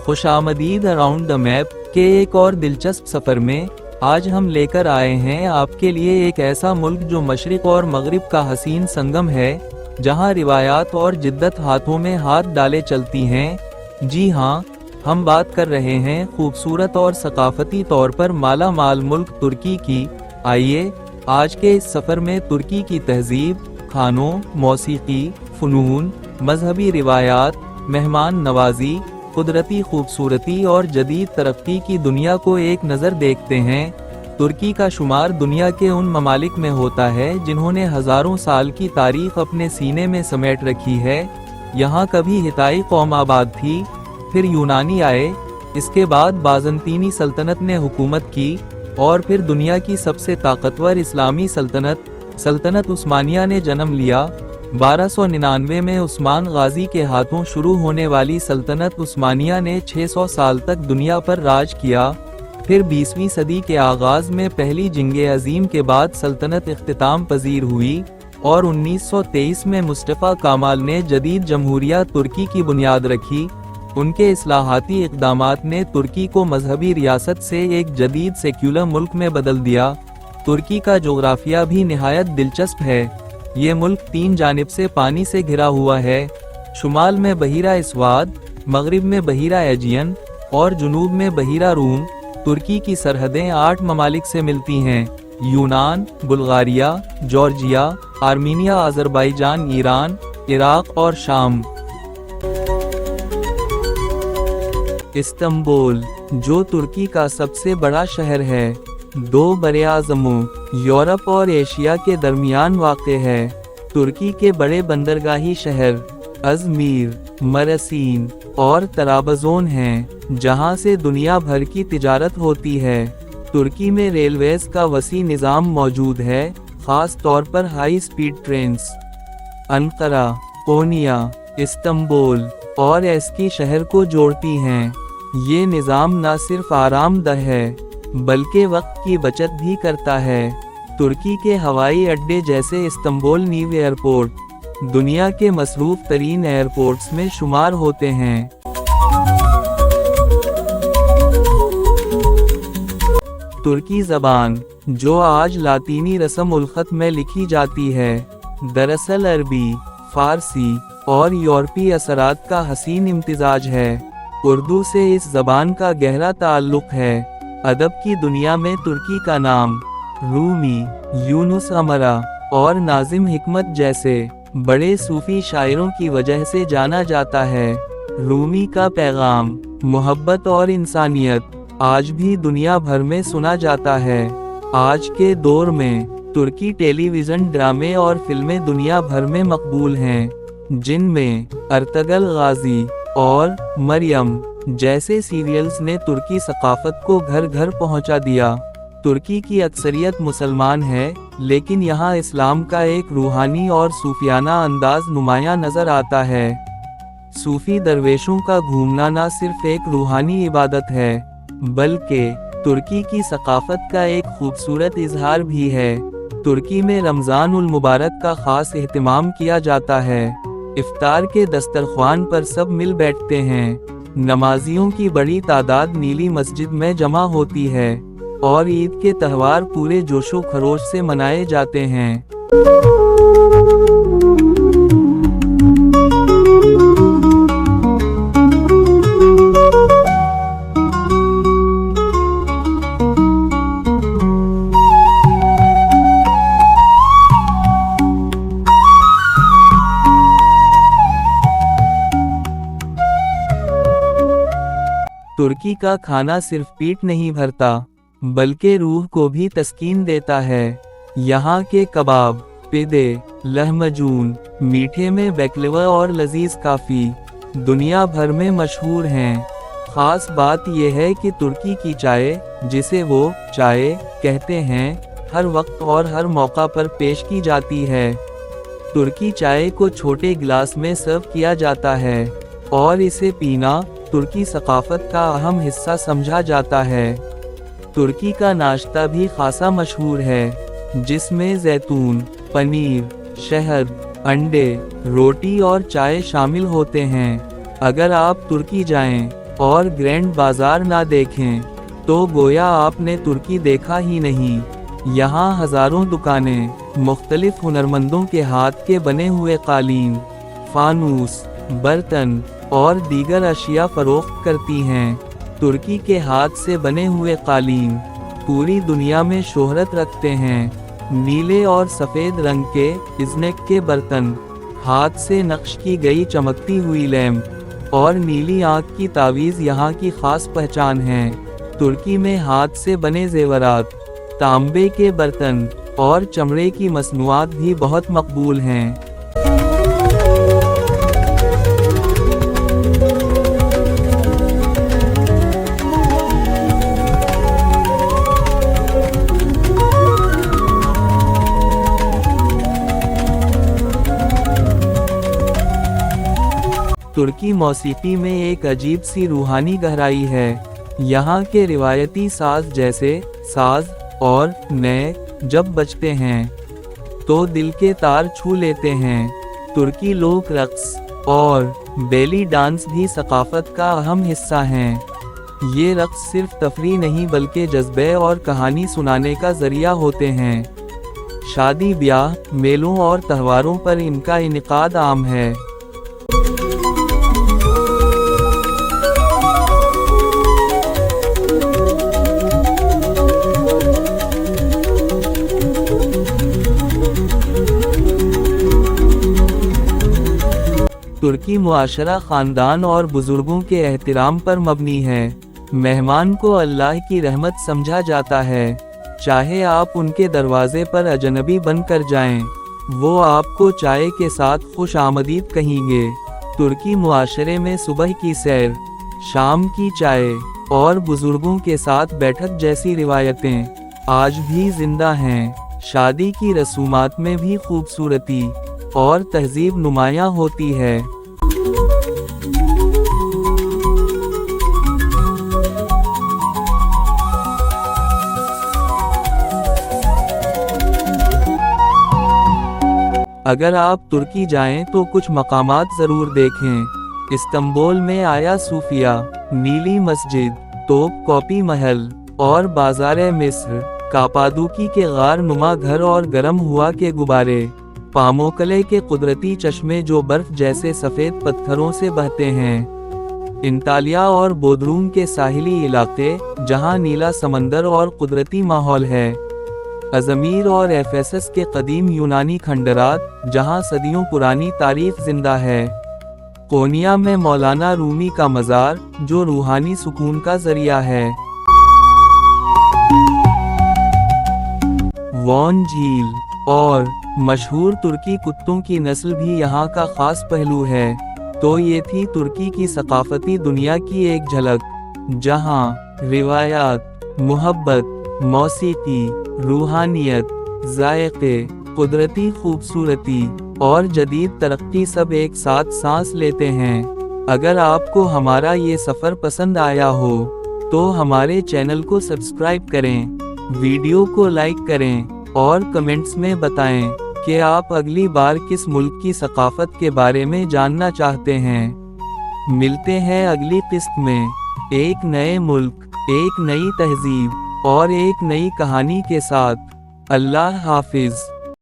खुशामदीद around the map के एक और दिलचस्प सफ़र में आज हम लेकर आए हैं आपके लिए एक ऐसा मुल्क जो मशरिक और मगरिब का हसीन संगम है, जहां रिवायात और जिद्दत हाथों में हाथ डाले चलती हैं। जी हां, हम बात कर रहे हैं खूबसूरत और सकाफती तौर पर माला माल मुल्क तुर्की की। आइए आज के इस सफ़र में तुर्की की तहजीब, खानों, मौसीकी, फ़नून, मजहबी रिवायात, मेहमान नवाजी, कुदरती खूबसूरती और जदीद तरक्की की दुनिया को एक नज़र देखते हैं। तुर्की का शुमार दुनिया के उन ममालिक में होता है जिन्होंने हज़ारों साल की तारीख अपने सीने में समेट रखी है। यहाँ कभी हिताई कौम आबाद थी, फिर यूनानी आए, इसके बाद बाज़ंतीनी सल्तनत ने हुकूमत की और फिर दुनिया की सबसे ताकतवर इस्लामी सल्तनत उस्मानिया ने जन्म लिया। 1299 में उस्मान गाजी के हाथों शुरू होने वाली सल्तनत उस्मानिया ने 600 साल तक दुनिया पर राज किया। फिर 20वीं सदी के आगाज में पहली जंगे अजीम के बाद सल्तनत इख्तिताम पजीर हुई और 1923 में मुस्तफ़ा कमाल ने जदीद जमहूरिया तुर्की की बुनियाद रखी। उनके इस्लाहाती इक़दामात ने तुर्की को मजहबी रियासत से एक जदीद सेक्युलर मुल्क में बदल दिया। तुर्की का जोग्राफिया भी निहायत दिलचस्प है। ये मुल्क 3 जानिब से पानी से घिरा हुआ है। शुमाल में बहीरा इस्वाद, मगरिब में बहीरा एजियन और जुनूब में बहीरा रूम। तुर्की की सरहदें 8 ममालिक से मिलती हैं: यूनान, Bulgaria, Georgia, Armenia, Azerbaijan, Iran, Iraq और शाम। इस्तांबुल, जो तुर्की का सबसे बड़ा शहर है, 2 बरे-आज़मों यूरोप और एशिया के दरमियान वाक़े है। तुर्की के बड़े बंदरगाही शहर अज़मीर, मरसीन और तराबज़ोन हैं, जहां से दुनिया भर की तिजारत होती है। तुर्की में रेलवेज का वसी निज़ाम मौजूद है, ख़ास तौर पर हाई स्पीड ट्रेन्स। अंकारा, कोनिया, इस्तांबुल और एस्की शहर को जोड़ती हैं। ये निज़ाम न सिर्फ आरामदह है बल्कि वक्त की बचत भी करता है। तुर्की के हवाई अड्डे जैसे इस्तांबुल नीव एयरपोर्ट दुनिया के मसरूफ तरीन एयरपोर्ट्स में शुमार होते हैं। तुर्की ज़बान, जो आज लातीनी रस्म उल ख़त में लिखी जाती है, दरअसल अरबी, फ़ारसी और यूरोपी असरात का हसीन इम्तिजाज है। उर्दू से इस ज़बान का गहरा ताल्लुक़ है। अदब की दुनिया में तुर्की का नाम रूमी, यूनुस अमरा और नाजिम हिकमत जैसे बड़े सूफी शायरों की वजह से जाना जाता है। रूमी का पैगाम, मोहब्बत और इंसानियत आज भी दुनिया भर में सुना जाता है। आज के दौर में तुर्की टेलीविज़न ड्रामे और फिल्में दुनिया भर में मकबूल हैं, जिनमें अर्तगल गाजी और मरियम जैसे सीरियल्स ने तुर्की सकाफत को घर घर पहुंचा दिया। तुर्की की अक्सरियत मुसलमान है, लेकिन यहाँ इस्लाम का एक रूहानी और सूफियाना अंदाज नुमायां नजर आता है। सूफी दरवेशों का घूमना न सिर्फ एक रूहानी इबादत है, बल्कि तुर्की की सकाफत का एक खूबसूरत इजहार भी है। तुर्की में रमज़ान उल मुबारक का खास एहतमाम किया जाता है। इफ्तार के दस्तरख्वान पर सब मिल बैठते हैं। नमाजियों की बड़ी तादाद नीली मस्जिद में जमा होती है और ईद के त्यौहार पूरे जोशो खरोश से मनाए जाते हैं। तुर्की का खाना सिर्फ पेट नहीं भरता बल्कि रूह को भी तस्कीन देता है। यहाँ के कबाब, पिदे, लहमजून, मीठे में बैकलवा और लजीज काफ़ी दुनिया भर में मशहूर हैं। ख़ास बात यह है कि तुर्की की चाय, जिसे वो चाय कहते हैं, हर वक्त और हर मौका पर पेश की जाती है। तुर्की चाय को छोटे गिलास में सर्व किया जाता है और इसे पीना तुर्की सकाफत का अहम हिस्सा समझा जाता है। तुर्की का नाश्ता भी खासा मशहूर है, जिसमें जैतून, पनीर, शहद, अंडे, रोटी और चाय शामिल होते हैं। अगर आप तुर्की जाएं, और ग्रैंड बाजार ना देखें तो गोया आपने तुर्की देखा ही नहीं। यहाँ हजारों दुकानें मुख्तलिफ हुनरमंदों के हाथ के बने हुए कालीन, फानूस, बर्तन और दीगर अशिया फरोख्त करती हैं। तुर्की के हाथ से बने हुए कालीन पूरी दुनिया में शोहरत रखते हैं। नीले और सफ़ेद रंग के इज़्नेक के बर्तन, हाथ से नक्श की गई चमकती हुई लैम्प और नीली आँख की तावीज़ यहाँ की ख़ास पहचान हैं। तुर्की में हाथ से बने ज़ेवरात, तांबे के बर्तन और चमड़े की मसनूआत भी बहुत मकबूल हैं। तुर्की मौसीकी में एक अजीब सी रूहानी गहराई है। यहाँ के रिवायती साज जैसे साज और नए जब बजते हैं तो दिल के तार छू लेते हैं। तुर्की लोक रक्स और बेली डांस भी सकाफत का अहम हिस्सा हैं। ये रक्स सिर्फ तफरीह नहीं बल्कि जज्बे और कहानी सुनाने का जरिया होते हैं। शादी ब्याह, मेलों और त्योहारों पर इनका इनेकाद आम है। तुर्की मुआशरा ख़ानदान और बुजुर्गों के एहतराम पर मबनी है। मेहमान को अल्लाह की रहमत समझा जाता है। चाहे आप उनके दरवाजे पर अजनबी बन कर जाएं, वो आपको चाय के साथ खुश आमदीद कहेंगे। तुर्की मुआशरे में सुबह की सैर, शाम की चाय और बुजुर्गों के साथ बैठक जैसी रिवायतें आज भी जिंदा हैं। शादी की रसूमात में भी खूबसूरती और तहजीब नुमायां होती है। अगर आप तुर्की जाएं तो कुछ मकामात ज़रूर देखें। इस्तांबुल में आया सूफिया, नीली मस्जिद, तोप कॉपी महल और बाज़ार मिस्र, कापादुकी के गार नुमा घर और गरम हुआ के गुब्बारे, पामोकले के कुदरती चश्मे जो बर्फ जैसे सफ़ेद पत्थरों से बहते हैं, इंतालिया और बोदरूम के साहिली इलाके जहां नीला समंदर और कुदरती माहौल है, अजमीर और एफेसस के कदीम यूनानी खंडरात जहां सदियों पुरानी तारीख जिंदा है, कोनिया में मौलाना रूमी का मज़ार जो रूहानी सुकून का जरिया है, वॉन झील और मशहूर तुर्की कुत्तों की नस्ल भी यहाँ का खास पहलू है। तो ये थी तुर्की की सकाफती दुनिया की एक झलक, जहाँ रिवायात, मोहब्बत, मौसीकी, रूहानियत, जायके, कुदरती खूबसूरती और जदीद तरक्की सब एक साथ सांस लेते हैं। अगर आपको हमारा ये सफ़र पसंद आया हो तो हमारे चैनल को सब्सक्राइब करें, वीडियो को लाइक करें और कमेंट्स में बताएं कि आप अगली बार किस मुल्क की सकाफत के बारे में जानना चाहते हैं। मिलते हैं अगली किस्त में एक नए मुल्क, एक नई तहजीब और एक नई कहानी के साथ। अल्लाह हाफिज।